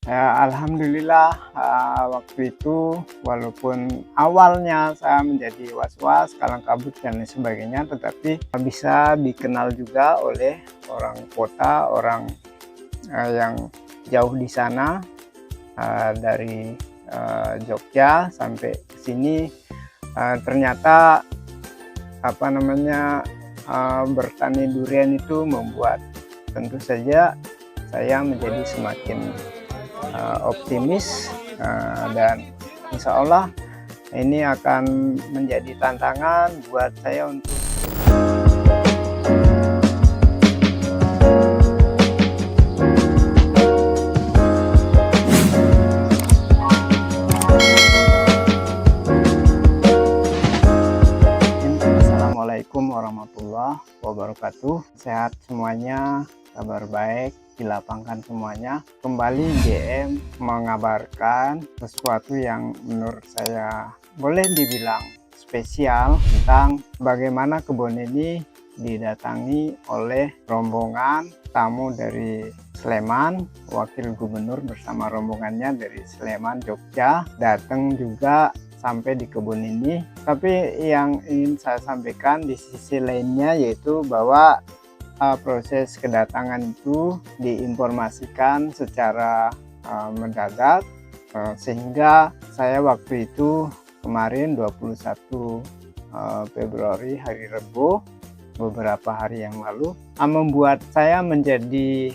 Alhamdulillah, waktu itu walaupun awalnya saya menjadi was-was, kalang kabut dan lain sebagainya, tetapi bisa dikenal juga oleh orang kota, orang yang jauh di sana, dari Jogja sampai ke sini. Ternyata bertani durian itu membuat tentu saja saya menjadi semakin optimis, dan insya Allah ini akan menjadi tantangan buat saya untuk Assalamualaikum warahmatullahi wabarakatuh. Sehat semuanya, kabar baik, dilapangkan semuanya. Kembali GM mengabarkan sesuatu yang menurut saya boleh dibilang spesial tentang bagaimana kebun ini didatangi oleh rombongan tamu dari Sleman. Wakil gubernur bersama rombongannya dari Sleman, Jogja, datang juga sampai di kebun ini. Tapi yang ingin saya sampaikan di sisi lainnya yaitu bahwa proses kedatangan itu diinformasikan secara mendadak, sehingga saya waktu itu kemarin 21 Februari hari Rabu, beberapa hari yang lalu, membuat saya menjadi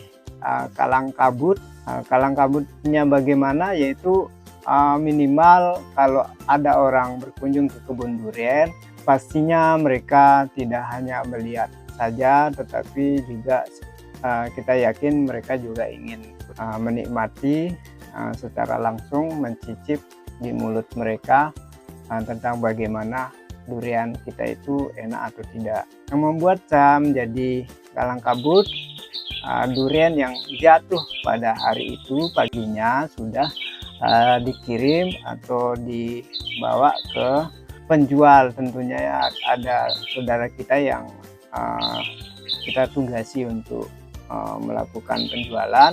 kalang kabut. Kalang kabutnya bagaimana, yaitu minimal kalau ada orang berkunjung ke kebun durian, pastinya mereka tidak hanya melihat saja, tetapi juga kita yakin mereka juga ingin menikmati secara langsung, mencicip di mulut mereka tentang bagaimana durian kita itu enak atau tidak. Yang membuat saya menjadi kalang kabut, durian yang jatuh pada hari itu paginya sudah dikirim atau dibawa ke penjual. Tentunya ya, ada saudara kita yang kita tugasi untuk melakukan penjualan.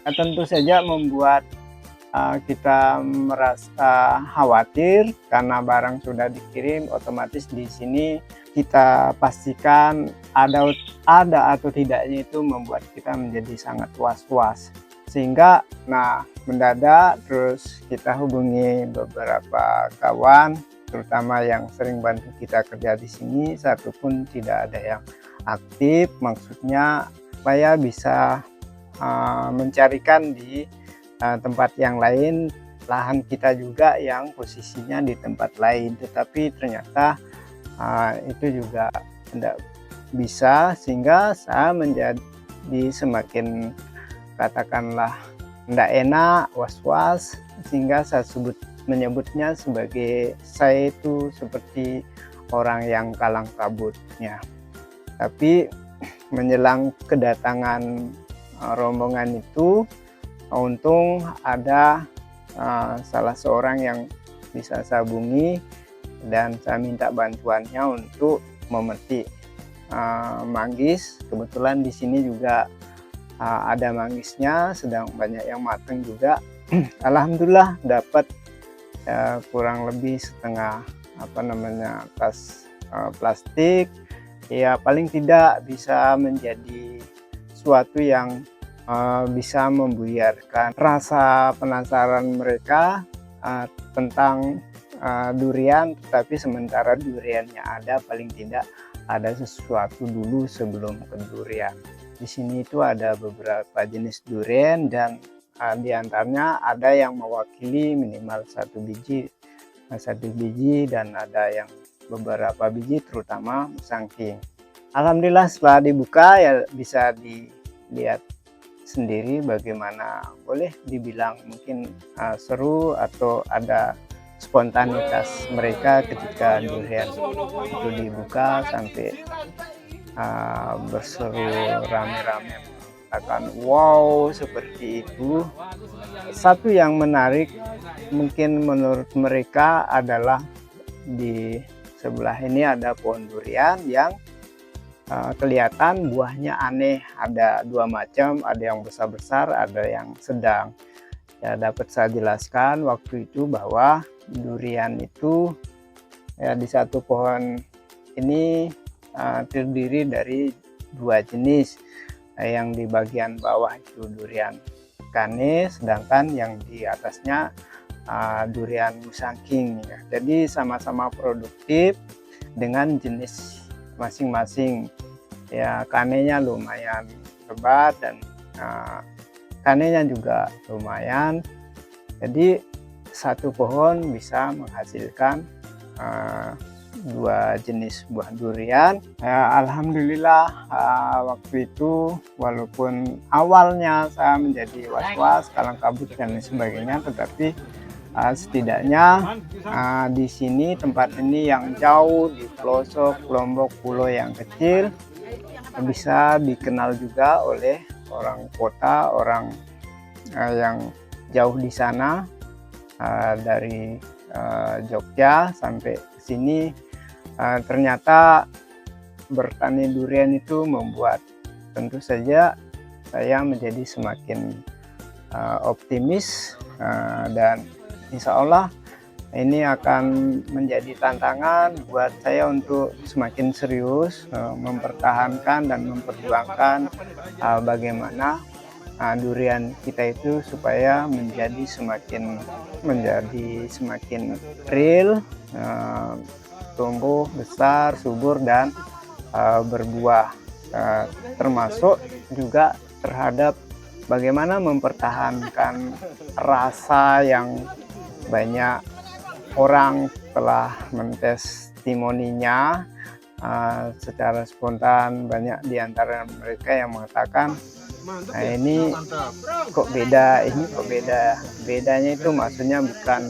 Tentu saja membuat kita merasa khawatir karena barang sudah dikirim, otomatis di sini kita pastikan ada atau tidaknya, itu membuat kita menjadi sangat was-was. Sehingga mendadak terus kita hubungi beberapa kawan, terutama yang sering bantu kita kerja di sini, satu pun tidak ada yang aktif. Maksudnya supaya bisa mencarikan di tempat yang lain, lahan kita juga yang posisinya di tempat lain, tetapi ternyata itu juga tidak bisa, sehingga saya menjadi semakin, katakanlah, tidak enak, was-was, sehingga saya menyebutnya sebagai saya itu seperti orang yang kalang kabutnya. Tapi menjelang kedatangan rombongan itu, untung ada salah seorang yang bisa saya hubungi dan saya minta bantuannya untuk memetik manggis. Kebetulan di sini juga ada manggisnya, sedang banyak yang matang juga. Alhamdulillah dapat kurang lebih setengah tas plastik. Ya paling tidak bisa menjadi suatu yang bisa membuyarkan rasa penasaran mereka tentang durian. Tetapi sementara duriannya ada, paling tidak ada sesuatu dulu sebelum ke durian. Di sini itu ada beberapa jenis durian, dan diantaranya ada yang mewakili minimal satu biji, dan ada yang beberapa biji, terutama musangking. Alhamdulillah setelah dibuka ya bisa dilihat sendiri bagaimana, boleh dibilang mungkin seru atau ada spontanitas mereka ketika durian itu dibuka sampai berseru rame-rame mengatakan wow, seperti itu. Satu yang menarik mungkin menurut mereka adalah di sebelah ini ada pohon durian yang kelihatan buahnya aneh, ada dua macam, ada yang besar-besar, ada yang sedang. Ya, dapat saya jelaskan waktu itu bahwa durian itu ya di satu pohon ini terdiri dari dua jenis. Yang di bagian bawah itu durian kanis, sedangkan yang di atasnya durian musangking ya. Jadi sama-sama produktif dengan jenis masing-masing. Ya, kanenya lumayan lebat dan kanenya juga lumayan. Jadi satu pohon bisa menghasilkan dua jenis buah durian. Alhamdulillah waktu itu walaupun awalnya saya menjadi was-was, kalang kabut dan sebagainya, tetapi setidaknya di sini, tempat ini yang jauh di pelosok Lombok, pulau yang kecil, bisa dikenal juga oleh orang kota, orang yang jauh di sana, dari Jogja sampai ke sini. Ternyata bertani durian itu membuat tentu saja saya menjadi semakin optimis, dan insya Allah ini akan menjadi tantangan buat saya untuk semakin serius mempertahankan dan memperjuangkan bagaimana durian kita itu supaya menjadi semakin real, tumbuh besar, subur dan berbuah, termasuk juga terhadap bagaimana mempertahankan rasa yang banyak orang telah mentestimoninya secara spontan. Banyak di antara mereka yang mengatakan, nah ini kok beda, ini kok beda. Bedanya itu maksudnya bukan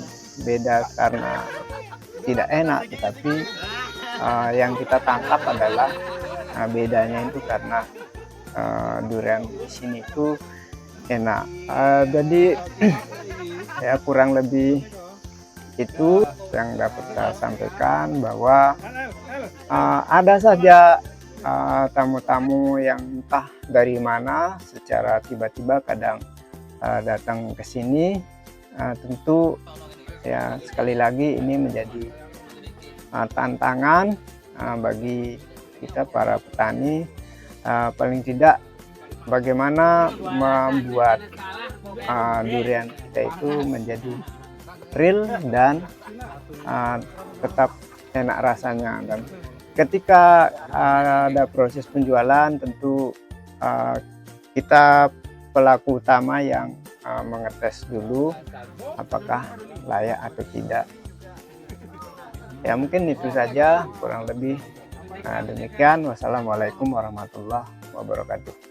beda karena tidak enak, tetapi yang kita tangkap adalah bedanya itu karena durian di sini itu enak. Jadi ya kurang lebih itu yang dapat saya sampaikan, bahwa ada saja tamu-tamu yang entah dari mana secara tiba-tiba kadang datang ke sini. Tentu ya sekali lagi ini menjadi tantangan bagi kita para petani, paling tidak bagaimana membuat durian kita itu menjadi real dan tetap enak rasanya. Dan ketika ada proses penjualan, tentu kita pelaku utama yang mengetes dulu apakah layak atau tidak. Ya mungkin itu saja, kurang lebih demikian. Wassalamualaikum warahmatullahi wabarakatuh.